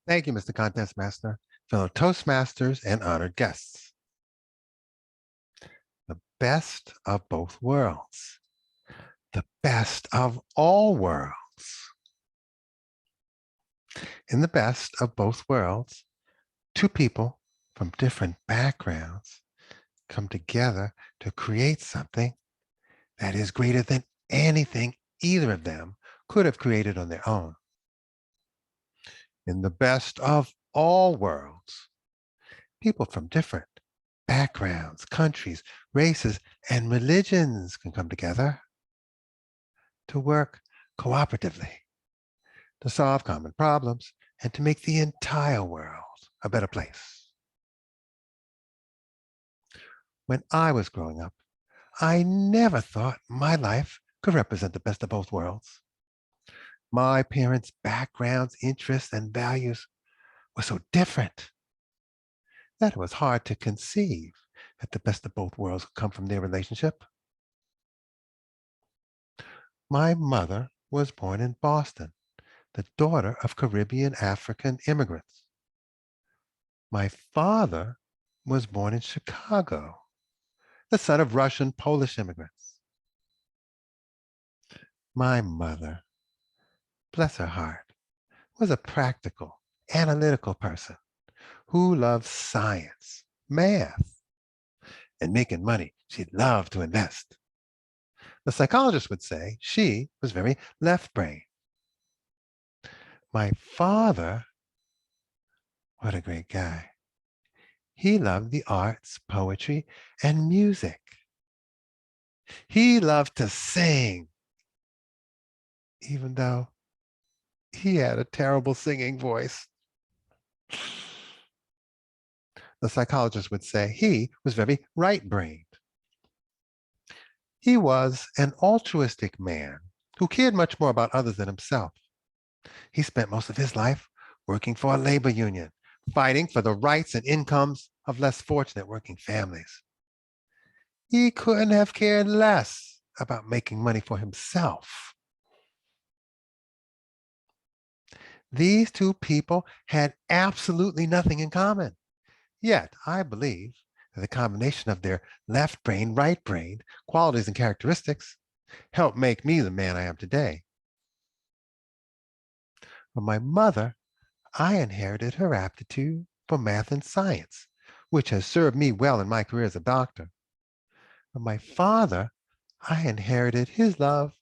Thank you, Mr. Contest Master, fellow Toastmasters, and honored guests. The best of both worlds. The best of all worlds. In the best of both worlds, two people from different backgrounds come together to create something that is greater than anything either of them could have created on their own. In the best of all worlds, people from different backgrounds, countries, races, and religions can come together to work cooperatively, to solve common problems, and to make the entire world a better place. When I was growing up, I never thought my life could represent the best of both worlds. My parents' backgrounds, interests, and values were so different that it was hard to conceive that the best of both worlds could come from their relationship. My mother was born in Boston, the daughter of Caribbean African immigrants. My father was born in Chicago, the son of Russian Polish immigrants. My mother, bless her heart, was a practical, analytical person who loved science, math, and making money. She loved to invest. The psychologist would say she was very left brain. My father, what a great guy. He loved the arts, poetry, and music. He loved to sing, even though he had a terrible singing voice. The psychologist would say he was very right-brained. He was an altruistic man who cared much more about others than himself. He spent most of his life working for a labor union, fighting for the rights and incomes of less fortunate working families. He couldn't have cared less about making money for himself. These two people had absolutely nothing in common. Yet, I believe that the combination of their left brain, right brain qualities and characteristics helped make me the man I am today. From my mother, I inherited her aptitude for math and science, which has served me well in my career as a doctor. From my father, I inherited his love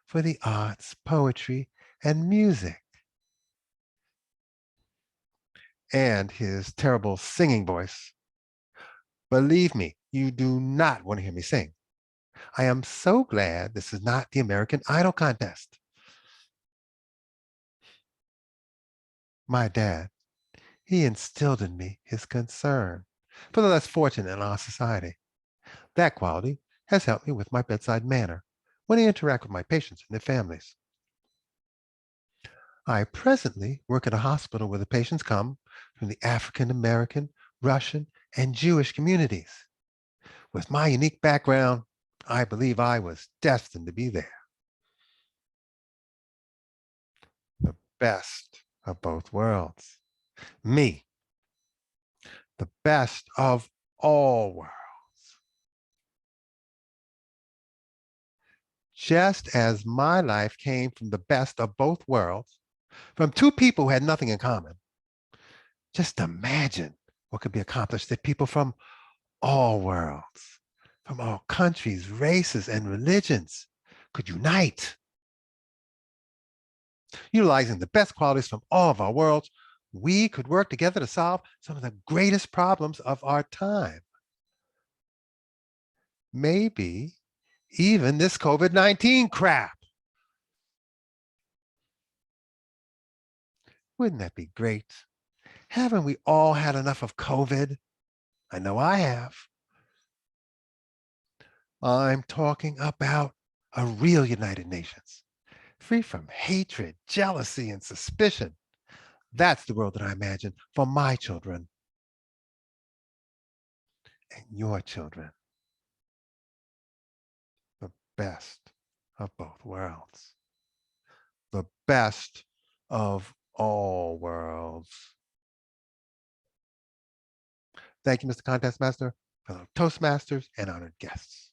for the arts, poetry, and music, and his terrible singing voice. Believe me, you do not want to hear me sing. I am so glad this is not the American Idol contest. My dad, he instilled in me his concern for the less fortunate in our society. That quality has helped me with my bedside manner when I interact with my patients and their families. I presently work at a hospital where the patients come from the African American, Russian, and Jewish communities. With my unique background, I believe I was destined to be there. The best of both worlds. Me, the best of all worlds. Just as my life came from the best of both worlds, from two people who had nothing in common, just imagine what could be accomplished if people from all worlds, from all countries, races, and religions could unite. Utilizing the best qualities from all of our worlds, we could work together to solve some of the greatest problems of our time. Maybe even this COVID-19 crap. Wouldn't that be great? Haven't we all had enough of COVID? I know I have. I'm talking about a real United Nations, free from hatred, jealousy, and suspicion. That's the world that I imagine for my children and your children. The best of both worlds. The best of all worlds. Thank you, Mr. Contest Master, fellow Toastmasters, and honored guests.